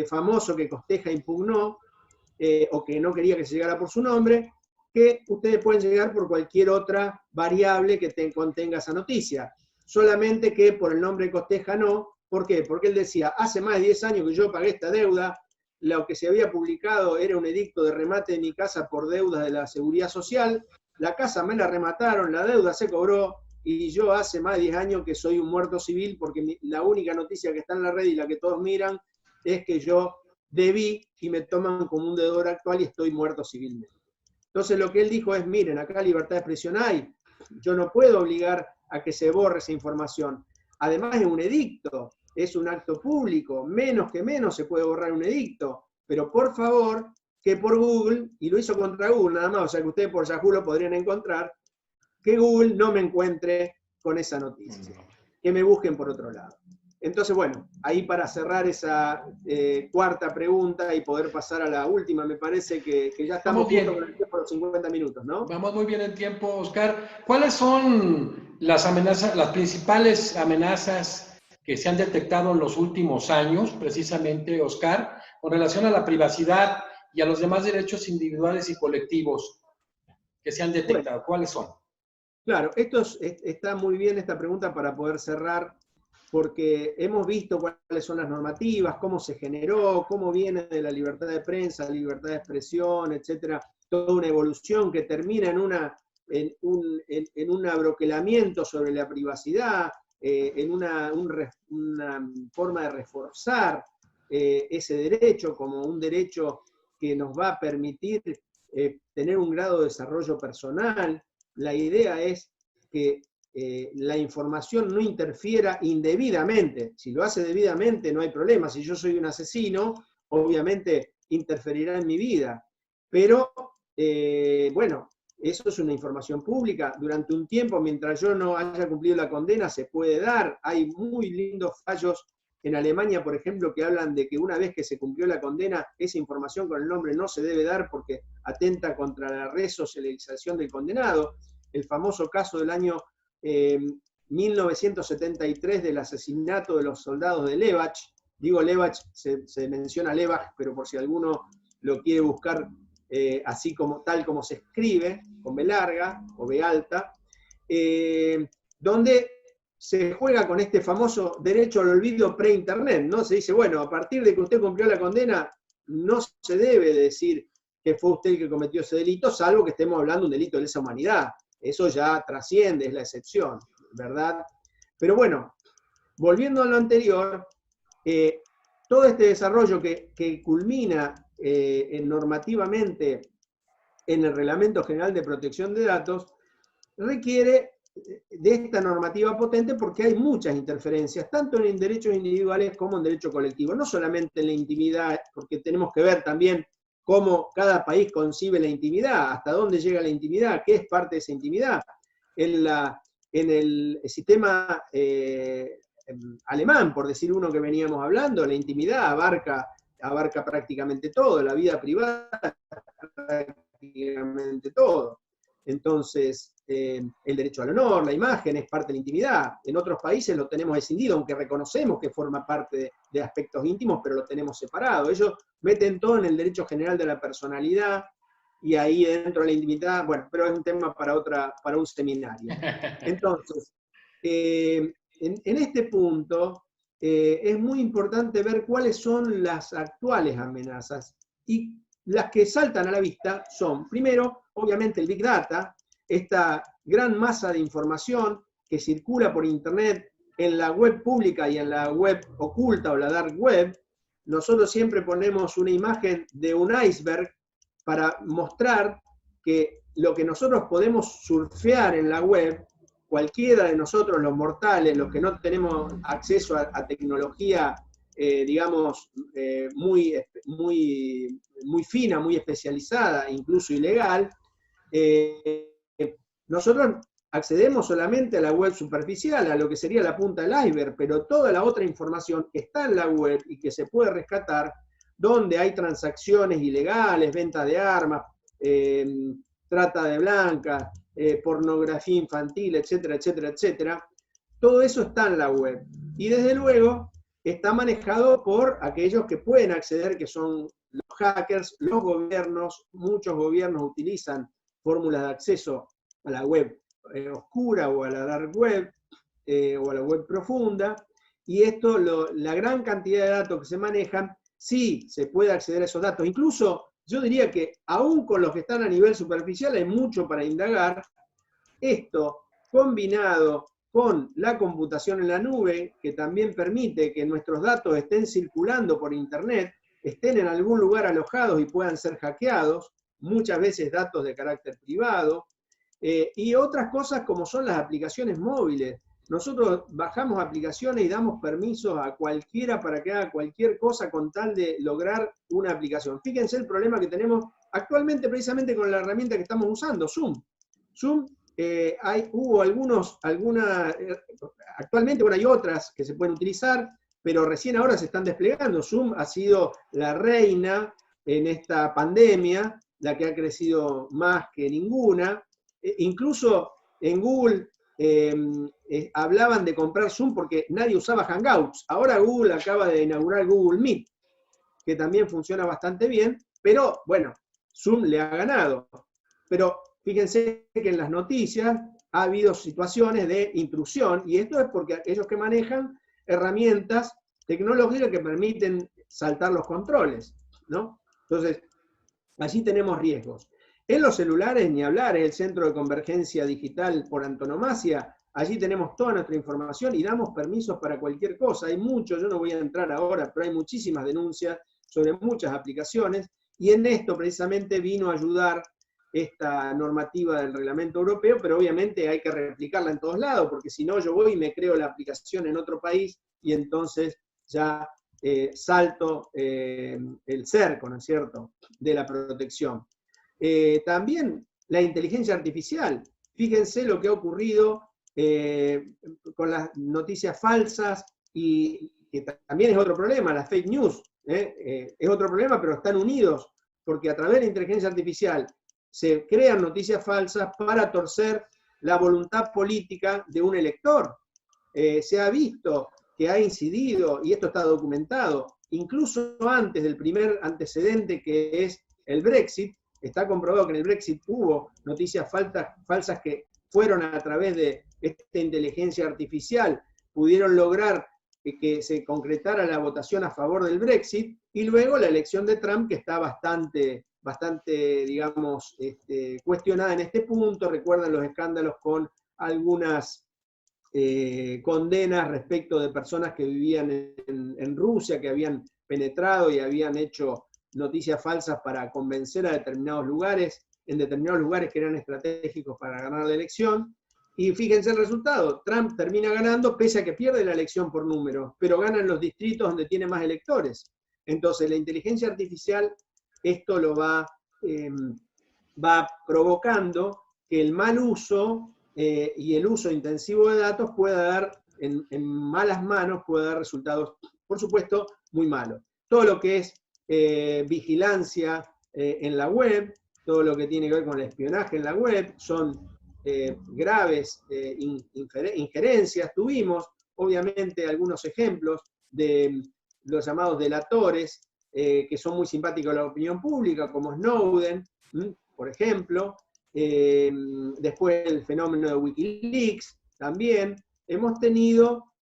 famoso que Costeja impugnó, o que no quería que se llegara por su nombre, que ustedes pueden llegar por cualquier otra variable que contenga esa noticia. Solamente que por el nombre de Costeja no. ¿Por qué? Porque él decía, hace más de 10 años que yo pagué esta deuda, lo que se había publicado era un edicto de remate de mi casa por deudas de la Seguridad Social, la casa me la remataron, la deuda se cobró, y yo hace más de 10 años que soy un muerto civil, porque la única noticia que está en la red y la que todos miran es que yo debí y me toman como un deudor actual y estoy muerto civilmente. Entonces lo que él dijo es, miren, acá libertad de expresión hay, yo no puedo obligar a que se borre esa información. Además es un edicto, es un acto público, menos que menos se puede borrar un edicto, pero por favor, que por Google, y lo hizo contra Google nada más, o sea que ustedes por Yahoo lo podrían encontrar, que Google no me encuentre con esa noticia, que me busquen por otro lado. Entonces, bueno, ahí para cerrar esa cuarta pregunta y poder pasar a la última, me parece que ya estamos justo con el tiempo de los 50 minutos, ¿no? Vamos muy bien en tiempo, Oscar. ¿Cuáles son las amenazas, las principales amenazas que se han detectado en los últimos años, precisamente, Oscar, con relación a la privacidad y a los demás derechos individuales y colectivos que se han detectado? Bueno, ¿cuáles son? Claro, está muy bien esta pregunta para poder cerrar, porque hemos visto cuáles son las normativas, cómo se generó, cómo viene de la libertad de prensa, libertad de expresión, etcétera, toda una evolución que termina en un abroquelamiento sobre la privacidad, en una forma de reforzar ese derecho como un derecho que nos va a permitir tener un grado de desarrollo personal. La idea es que la información no interfiera indebidamente. Si lo hace debidamente no hay problema. Si yo soy un asesino, obviamente interferirá en mi vida. Pero, bueno, eso es una información pública. Durante un tiempo, mientras yo no haya cumplido la condena, se puede dar. Hay muy lindos fallos en Alemania, por ejemplo, que hablan de que una vez que se cumplió la condena, esa información con el nombre no se debe dar porque atenta contra la resocialización del condenado. El famoso caso del año 1973 del asesinato de los soldados de Levach. Digo Levach, se menciona Levach, pero por si alguno lo quiere buscar así como tal como se escribe, con B larga o B alta, donde se juega con este famoso derecho al olvido pre-internet, ¿no? Se dice, bueno, a partir de que usted cumplió la condena, no se debe decir que fue usted el que cometió ese delito, salvo que estemos hablando de un delito de lesa humanidad. Eso ya trasciende, es la excepción, ¿verdad? Pero bueno, volviendo a lo anterior, todo este desarrollo que culmina normativamente en el Reglamento General de Protección de Datos, requiere de esta normativa potente porque hay muchas interferencias, tanto en derechos individuales como en derecho colectivo, no solamente en la intimidad, porque tenemos que ver también cómo cada país concibe la intimidad, hasta dónde llega la intimidad, qué es parte de esa intimidad. En el sistema alemán, por decir uno que veníamos hablando, la intimidad abarca prácticamente todo, la vida privada prácticamente todo. Entonces, el derecho al honor, la imagen, es parte de la intimidad. En otros países lo tenemos escindido, aunque reconocemos que forma parte de aspectos íntimos, pero lo tenemos separado. Ellos meten todo en el derecho general de la personalidad, y ahí dentro de la intimidad, bueno, pero es un tema para un seminario. Entonces, en este punto, es muy importante ver cuáles son las actuales amenazas y las que saltan a la vista son, primero, obviamente el Big Data, esta gran masa de información que circula por Internet en la web pública y en la web oculta o la dark web. Nosotros siempre ponemos una imagen de un iceberg para mostrar que lo que nosotros podemos surfear en la web, cualquiera de nosotros los mortales, los que no tenemos acceso a tecnología, digamos, muy fina, muy especializada, incluso ilegal, nosotros accedemos solamente a la web superficial, a lo que sería la punta del iceberg, pero toda la otra información está en la web y que se puede rescatar, donde hay transacciones ilegales, venta de armas, trata de blancas, pornografía infantil, etcétera, etcétera, etcétera. Todo eso está en la web. Y desde luego está manejado por aquellos que pueden acceder, que son los hackers, los gobiernos. Muchos gobiernos utilizan fórmulas de acceso a la web oscura o a la dark web o a la web profunda, y esto, la gran cantidad de datos que se manejan, sí se puede acceder a esos datos. Incluso yo diría que aún con los que están a nivel superficial hay mucho para indagar. Esto combinado con la computación en la nube, que también permite que nuestros datos estén circulando por Internet, estén en algún lugar alojados y puedan ser hackeados, muchas veces datos de carácter privado, y otras cosas como son las aplicaciones móviles. Nosotros bajamos aplicaciones y damos permisos a cualquiera para que haga cualquier cosa con tal de lograr una aplicación. Fíjense el problema que tenemos actualmente precisamente con la herramienta que estamos usando, Zoom. Zoom, actualmente, bueno, hay otras que se pueden utilizar, pero recién ahora se están desplegando. Zoom ha sido la reina en esta pandemia, la que ha crecido más que ninguna. Incluso en Google hablaban de comprar Zoom porque nadie usaba Hangouts. Ahora Google acaba de inaugurar Google Meet, que también funciona bastante bien, pero bueno, Zoom le ha ganado. Pero fíjense que en las noticias ha habido situaciones de intrusión, y esto es porque aquellos que manejan herramientas tecnológicas que permiten saltar los controles, ¿no? Entonces, allí tenemos riesgos. En los celulares, ni hablar, es el centro de convergencia digital por antonomasia. Allí tenemos toda nuestra información y damos permisos para cualquier cosa. Hay mucho, yo no voy a entrar ahora, pero hay muchísimas denuncias sobre muchas aplicaciones, y en esto precisamente vino a ayudar esta normativa del reglamento europeo, pero obviamente hay que replicarla en todos lados, porque si no yo voy y me creo la aplicación en otro país y entonces ya salto el cerco, ¿no es cierto?, de la protección. También la inteligencia artificial. Fíjense lo que ha ocurrido con las noticias falsas, y que también es otro problema, las fake news. Es otro problema, pero están unidos, porque a través de la inteligencia artificial se crean noticias falsas para torcer la voluntad política de un elector. Se ha visto que ha incidido, y esto está documentado, incluso antes del primer antecedente que es el Brexit. Está comprobado que en el Brexit hubo noticias falsas que fueron a través de esta inteligencia artificial, pudieron lograr que se concretara la votación a favor del Brexit, y luego la elección de Trump, que está bastante digamos, cuestionada en este punto. Recuerdan los escándalos con algunas condenas respecto de personas que vivían en Rusia, que habían penetrado y habían hecho noticias falsas para convencer a determinados lugares, en determinados lugares que eran estratégicos para ganar la elección. Y fíjense el resultado, Trump termina ganando pese a que pierde la elección por número, pero gana en los distritos donde tiene más electores. Entonces la inteligencia artificial esto lo va provocando que el mal uso y el uso intensivo de datos pueda dar, en malas manos, pueda dar resultados, por supuesto, muy malos. Todo lo que es vigilancia en la web, todo lo que tiene que ver con el espionaje en la web, son graves injerencias. Tuvimos, obviamente, algunos ejemplos de los llamados delatores, que son muy simpáticos a la opinión pública, como Snowden, por ejemplo. Después el fenómeno de Wikileaks, también. Hemos tenido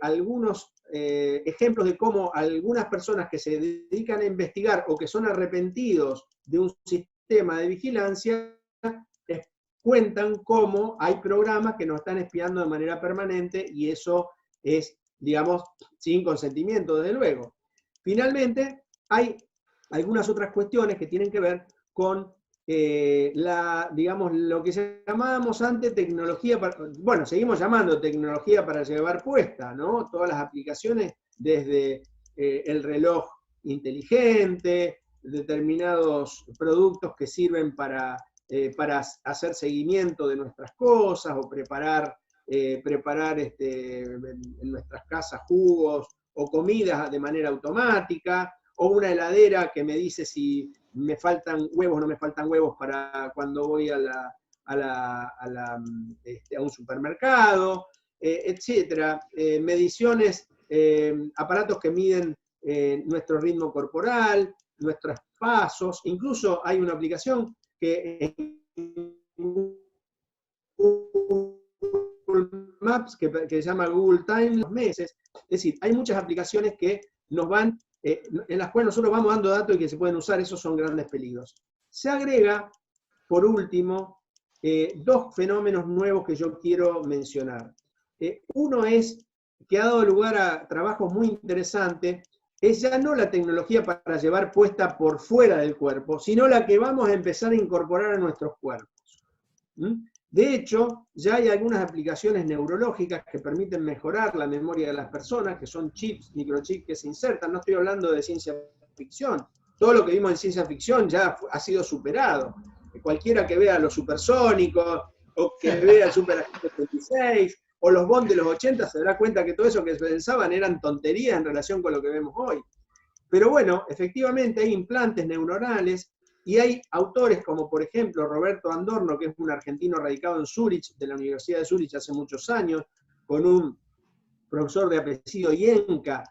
algunos ejemplos de cómo algunas personas que se dedican a investigar o que son arrepentidos de un sistema de vigilancia cuentan cómo hay programas que nos están espiando de manera permanente y eso es, digamos, sin consentimiento, desde luego. Finalmente, hay algunas otras cuestiones que tienen que ver con digamos, lo que llamábamos antes tecnología, bueno, seguimos llamando tecnología para llevar puesta, ¿no? Todas las aplicaciones, desde el reloj inteligente, determinados productos que sirven para hacer seguimiento de nuestras cosas o preparar en nuestras casas jugos o comidas de manera automática, o una heladera que me dice si me faltan huevos o no me faltan huevos para cuando voy a un supermercado, etcétera. Mediciones, aparatos que miden nuestro ritmo corporal, nuestros pasos. Incluso hay una aplicación que Google Maps que se llama Google Time, los meses. Es decir, hay muchas aplicaciones que nos van en las cuales nosotros vamos dando datos y que se pueden usar. Esos son grandes peligros. Se agrega, por último, dos fenómenos nuevos que yo quiero mencionar. Uno es que ha dado lugar a trabajos muy interesantes, es ya no la tecnología para llevar puesta por fuera del cuerpo, sino la que vamos a empezar a incorporar a nuestros cuerpos. De hecho, ya hay algunas aplicaciones neurológicas que permiten mejorar la memoria de las personas, que son chips, microchips que se insertan. No estoy hablando de ciencia ficción. Todo lo que vimos en ciencia ficción ya ha sido superado. Cualquiera que vea los supersónicos, o que vea el Super Agente 36, o los Bond de los 80, se dará cuenta que todo eso que pensaban eran tonterías en relación con lo que vemos hoy. Pero bueno, efectivamente hay implantes neuronales. Y hay autores como, por ejemplo, Roberto Andorno, que es un argentino radicado en Zúrich, de la Universidad de Zúrich hace muchos años, con un profesor de apellido Ienca,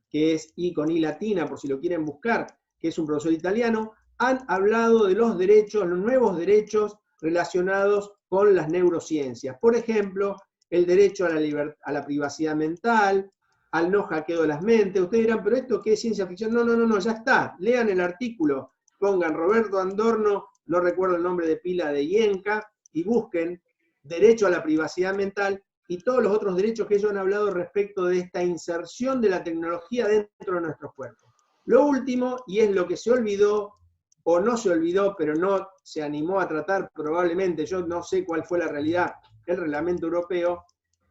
que es I con I latina, por si lo quieren buscar, que es un profesor italiano, han hablado de los derechos, los nuevos derechos relacionados con las neurociencias. Por ejemplo, el derecho a la privacidad mental, al no hackeo de las mentes. Ustedes dirán, ¿pero esto qué es ciencia ficción? No, ya está. Lean el artículo. Pongan Roberto Andorno, no recuerdo el nombre de pila de Ienca, y busquen derecho a la privacidad mental y todos los otros derechos que ellos han hablado respecto de esta inserción de la tecnología dentro de nuestros cuerpos. Lo último, y es lo que se olvidó, o no se olvidó, pero no se animó a tratar probablemente, yo no sé cuál fue la realidad, el reglamento europeo,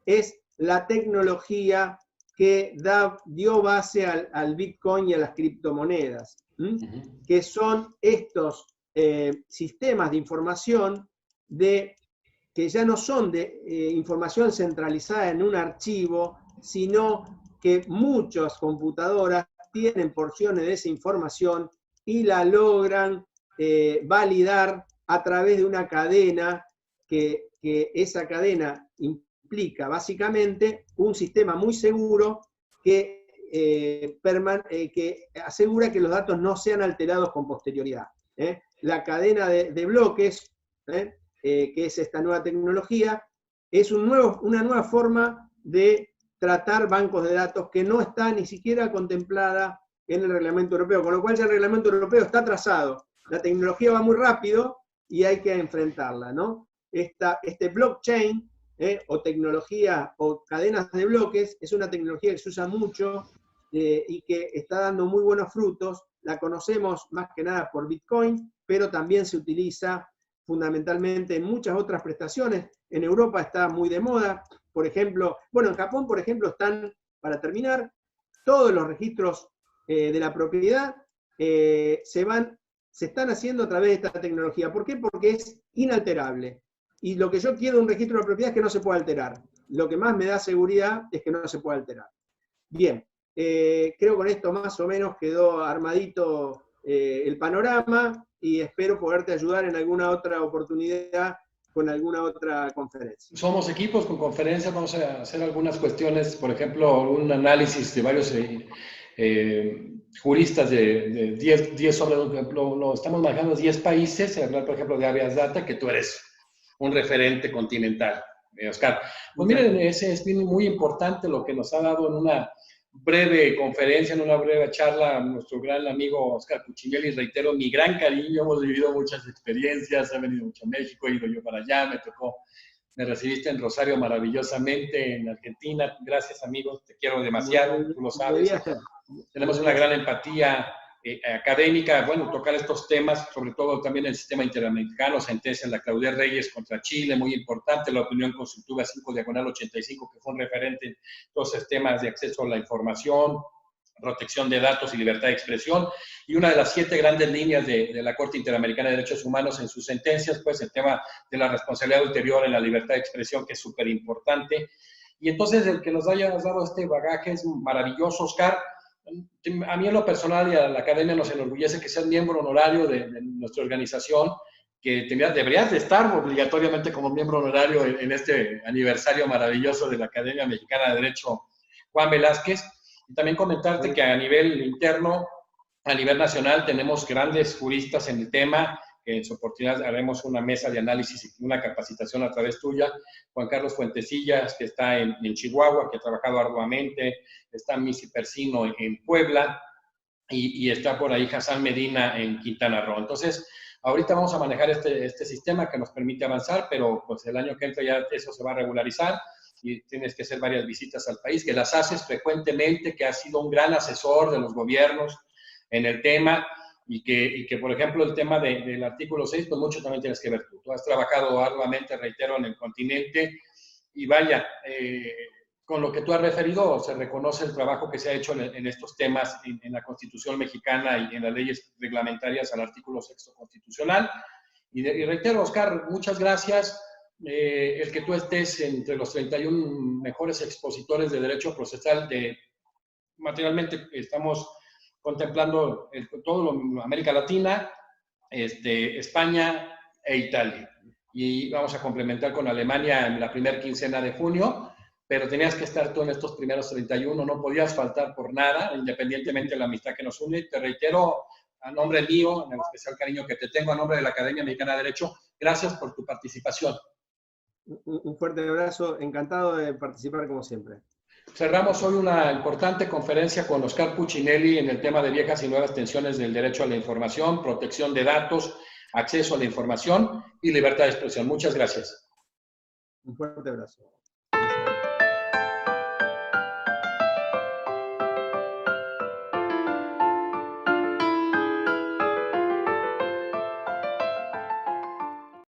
es la tecnología que dio base al Bitcoin y a las criptomonedas. Que son estos sistemas de información que ya no son de información centralizada en un archivo, sino que muchas computadoras tienen porciones de esa información y la logran validar a través de una cadena que esa cadena implica básicamente un sistema muy seguro que asegura que los datos no sean alterados con posterioridad. La cadena de bloques, que es esta nueva tecnología, es una nueva forma de tratar bancos de datos que no está ni siquiera contemplada en el reglamento europeo, con lo cual ya el reglamento europeo está atrasado. La tecnología va muy rápido y hay que enfrentarla, ¿no? Este blockchain, o tecnología, o cadenas de bloques, es una tecnología que se usa mucho y que está dando muy buenos frutos. La conocemos más que nada por Bitcoin, pero también se utiliza fundamentalmente en muchas otras prestaciones. En Europa está muy de moda, por ejemplo, bueno, en Japón, por ejemplo, están, para terminar, todos los registros de la propiedad se están haciendo a través de esta tecnología. ¿Por qué? Porque es inalterable. Y lo que yo quiero de un registro de la propiedad es que no se pueda alterar. Lo que más me da seguridad es que no se pueda alterar. Bien, creo que con esto más o menos quedó armadito el panorama y espero poderte ayudar en alguna otra oportunidad con alguna otra conferencia. Somos equipos con conferencias, vamos a hacer algunas cuestiones, por ejemplo, un análisis de varios juristas de 10 sobre, lo estamos manejando 10 países, hablar, por ejemplo, de Habeas Data, que tú eres un referente continental, Oscar. Pues miren, ese es muy importante lo que nos ha dado en una breve conferencia, en una breve charla, nuestro gran amigo Oscar Puccinelli. Reitero mi gran cariño, hemos vivido muchas experiencias, he venido mucho a México, he ido yo para allá, me recibiste en Rosario maravillosamente, en Argentina. Gracias, amigos, te quiero demasiado, tú lo sabes. Tenemos una gran empatía académica, bueno, tocar estos temas, sobre todo también el sistema interamericano, sentencia en la Claudia Reyes contra Chile, muy importante, la opinión consultiva 5/85, que fue un referente en todos esos temas de acceso a la información, protección de datos y libertad de expresión, y una de las 7 grandes líneas de la Corte Interamericana de Derechos Humanos en sus sentencias, pues el tema de la responsabilidad ulterior en la libertad de expresión, que es súper importante. Y entonces el que nos hayas dado este bagaje es maravilloso, Oscar. A mí en lo personal y a la academia nos enorgullece que seas miembro honorario de nuestra organización, que deberías de estar obligatoriamente como miembro honorario en este aniversario maravilloso de la Academia Mexicana de Derecho Juan Velázquez. Y también comentarte que a nivel interno, a nivel nacional, tenemos grandes juristas en el tema. En su oportunidad haremos una mesa de análisis y una capacitación a través tuya. Juan Carlos Fuentesillas, que está en Chihuahua, que ha trabajado arduamente. Está Missy Persino en Puebla. Y está por ahí Hassan Medina en Quintana Roo. Entonces, ahorita vamos a manejar este sistema que nos permite avanzar, pero pues el año que entra ya eso se va a regularizar y tienes que hacer varias visitas al país, que las haces frecuentemente, que has sido un gran asesor de los gobiernos en el tema y que por ejemplo, el tema del artículo 6, pues mucho también tienes que ver tú. Tú has trabajado arduamente, reitero, en el continente y vaya, con lo que tú has referido, se reconoce el trabajo que se ha hecho en estos temas en la Constitución mexicana y en las leyes reglamentarias al artículo 6 constitucional. Y reitero, Oscar, muchas gracias. El que tú estés entre los 31 mejores expositores de derecho procesal materialmente estamos contemplando toda América Latina, España e Italia. Y vamos a complementar con Alemania en la primera quincena de junio, pero tenías que estar tú en estos primeros 31, no podías faltar por nada, independientemente de la amistad que nos une. Te reitero, a nombre mío, en el especial cariño que te tengo, a nombre de la Academia Mexicana de Derecho, gracias por tu participación. Un fuerte abrazo, encantado de participar como siempre. Cerramos hoy una importante conferencia con Oscar Puccinelli en el tema de viejas y nuevas tensiones del derecho a la información, protección de datos, acceso a la información y libertad de expresión. Muchas gracias. Un fuerte abrazo.